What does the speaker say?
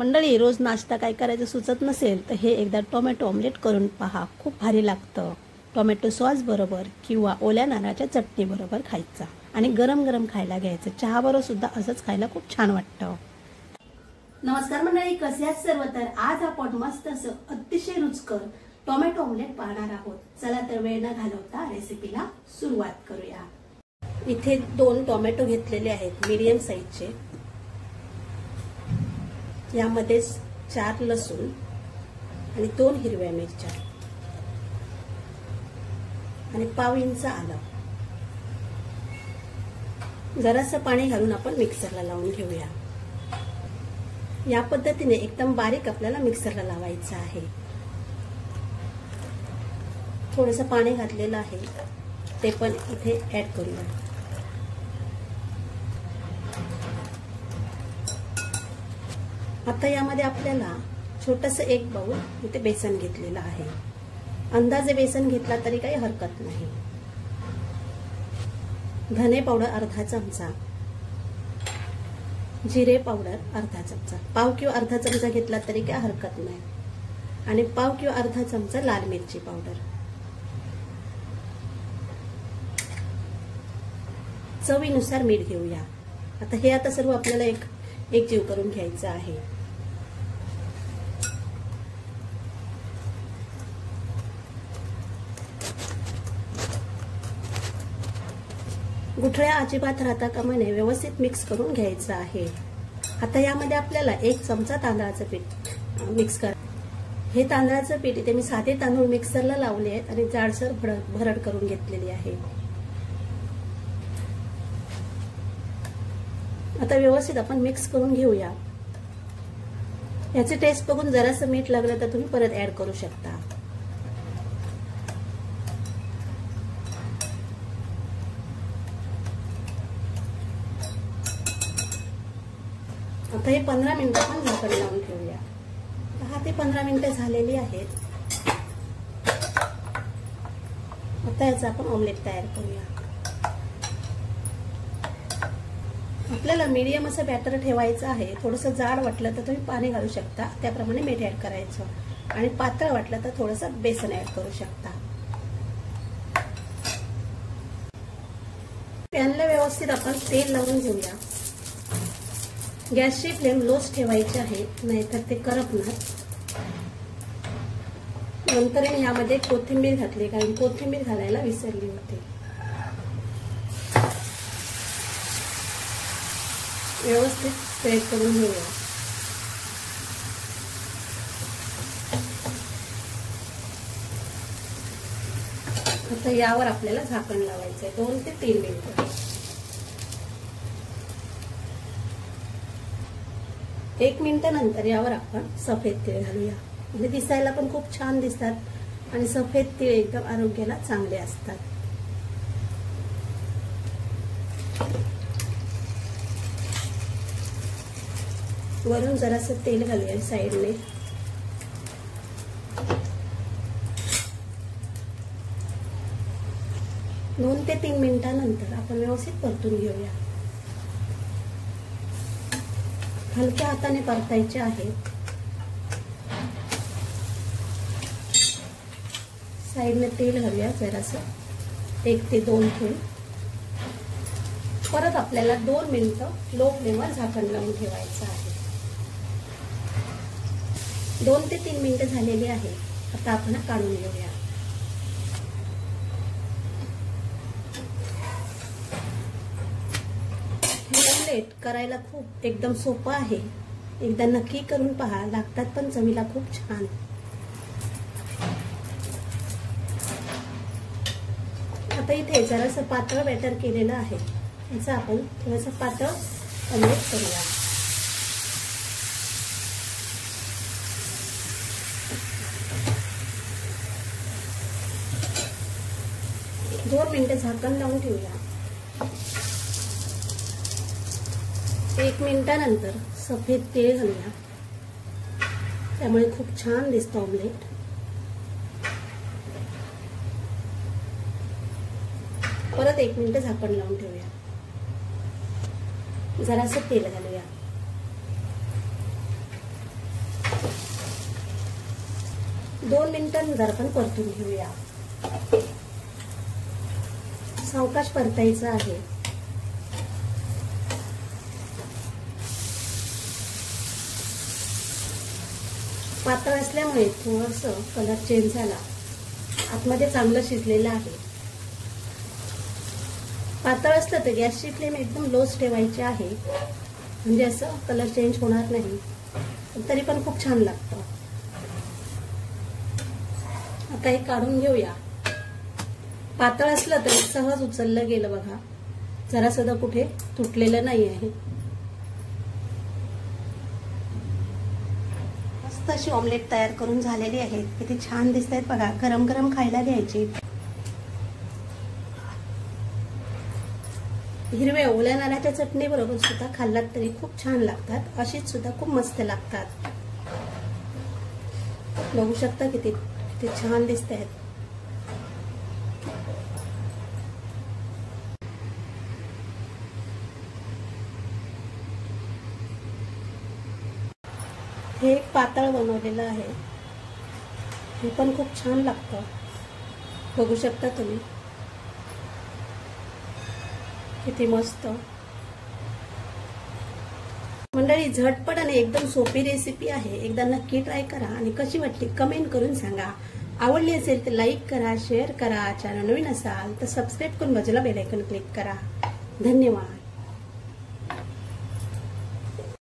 मंडळी, रोज नाश्ता काय करायचं सुचत नसेल तर हे एकदा टोमॅटो ऑमलेट करून पहा. खूप भारी लागतं. टोमॅटो सॉस बरोबर किंवा ओल्या नारळाच्या चटणी बरोबर खायचा आणि गरम गरम खायला घ्यायचं. चहा बरोबर सुद्धा असंच खायला खूप छान वाटतं. नमस्कार मंडळी, कसे आहात सर्व? तर आज आपण मस्त असं अतिशय रुचकर टोमॅटो ऑमलेट पाहणार आहोत. चला तर वेळ न घालवता रेसिपीला सुरुवात करूया. इथे 2 टोमॅटो घेतलेले आहेत मीडियम साईजचे. यामध्ये 4 लसूण आणि 2 हिरव्या मिरच्या आणि पाव इंच आलं. जरासं पाणी घालून आपण मिक्सरला लावून घेऊया. या पद्धतीने एकदम बारीक आपल्याला मिक्सरला लावायचं आहे. थोडंसं पाणी घातलेलं आहे ते पण इथे ऍड करूया. आता यामध्ये आपल्याला छोटंसं 1 बाउल इथे बेसन घेतलेलं आहे. अंदाजे बेसन घेतला तरी काही हरकत नाही. धने पावडर अर्धा चमचा, जिरे पावडर अर्धा चमचा, पाव किंवा अर्धा चमचा घेतला तरी काही हरकत नाही. आणि पाव किंवा अर्धा चमचा लाल मिरची पावडर. चवीनुसार मीठ घेऊया. आता हे सर्व आपल्याला एक जीव करून घ्यायचं आहे. गुठळ्या अजिबात राहता कामा नये, व्यवस्थित मिक्स करून घ्यायचं आहे. आता यामध्ये आपल्याला 1 चमचा तांदळाचं पीठ मिक्स करा. हे तांदळाचं पीठ इथे मी साधे तांदूळ मिक्सरला लावले आहेत आणि जाडसर भरड करून घेतलेली आहे. आता व्यवस्थित आपण मिक्स करून घेऊया. याचे टेस्ट बघून जरासं मीठ लागलं तर तुम्ही परत ऍड करू शकता. आता हे 15 मिनिटं आपण झाकण लावून ठेवूया. 10 ते 15 मिनिटं झालेली आहेत. आता याचं आपण ऑमलेट तयार करूया. आपल्याला मीडियम असं बॅटर ठेवायचं आहे. थोडंसं जाड वाटलं तर तुम्ही पाणी घालू शकता, त्याप्रमाणे मीठ ऍड करायचं. आणि पातळ वाटलं तर थोडंसं बेसन ऍड करू शकता. पॅनला व्यवस्थित आपण तेल लावून घेऊया. गॅसची फ्लेम लोच ठेवायची आहे, नाहीतर ते करपणार. नंतर यामध्ये कोथिंबीर घातली, कारण कोथिंबीर घालायला विसरली होती. व्यवस्थित स्प्रेड करून घेऊया. आता यावर आपल्याला झाकण लावायचं आहे 2 ते 3 मिनिटं. 1 मिनिटानंतर यावर आपण सफेद तीळ घालूया. म्हणजे दिसायला पण खूप छान दिसतात आणि सफेद तीळ एकदम आरोग्याला चांगले असतात. वरून जरासं तेल घालूया साईडने. दोन ते 3 मिनिटानंतर आपण व्यवस्थित परतून घेऊया. हलक्या हाताने परतायचे आहे. साईडने तेल घालूया जरासं 1 ते 2 थेंब. परत आपल्याला 2 मिनिटं लो फ्लेमवर झाकण लावून ठेवायचं आहे. 2 ते 3 मिनिटं झालेली आहे. आता आपण काढून घेऊया. ऑमलेट करायला खूप एकदम सोपं आहे. एकदा नक्की करून पहा, लागतात पण चवीला खूप छान. आता इथे जरासं पातळ बॅटर केलेलं आहे. याचं आपण थोडंसं पातळ ऑमलेट करूया. दोन मिनिटं झाकण लावून ठेवूया. 1 मिनिटानंतर सफेद तीळ घालूया. त्यामुळे खूप छान दिसतं ऑमलेट. परत 1 मिनिट झाकण लावून ठेवूया. जरासं तेल घालूया. 2 मिनिटं जर आपण परतून घेऊया. सावकाश परतायचं आहे. पातळ असल्यामुळे थोडंसं कलर चेंज झाला. आतमध्ये चांगलं शिजलेलं आहे. पातळ असलं तर गॅसची फ्लेम एकदम लोच ठेवायची आहे, म्हणजे असं कलर चेंज होणार नाही, तरी पण खूप छान लागतं. आता हे काढून घेऊया. पातळ असलं तर सहज उचललं गेलं बघा, जरा सुद्धा कुठे तुटलेलं नाही आहे. मस्त अशी ऑमलेट तयार करून झालेली आहे. किती छान दिसत आहेत बघा. गरम गरम खायला घ्यायची. हिरव्या ओल्या नारळाच्या चटणी बरोबर सुद्धा खाल्लात तरी खूप छान लागतात. अशीच सुद्धा खूप मस्त लागतात. बघू शकता किती छान दिसत आहेत. हे एक पातळ बनवलेलं आहे. हे पण खूप छान लागतं. बघू शकता तुम्ही किती मस्त. मंडळी, झटपट आणि एकदम सोपी रेसिपी आहे. एकदा नक्की ट्राय करा आणि कशी वाटली कमेंट करून सांगा. आवडली असेल तर लाईक करा, शेअर करा. चॅनल नवीन असाल तर सबस्क्राईब करून बाजूला बेल आयकॉन क्लिक करा. धन्यवाद.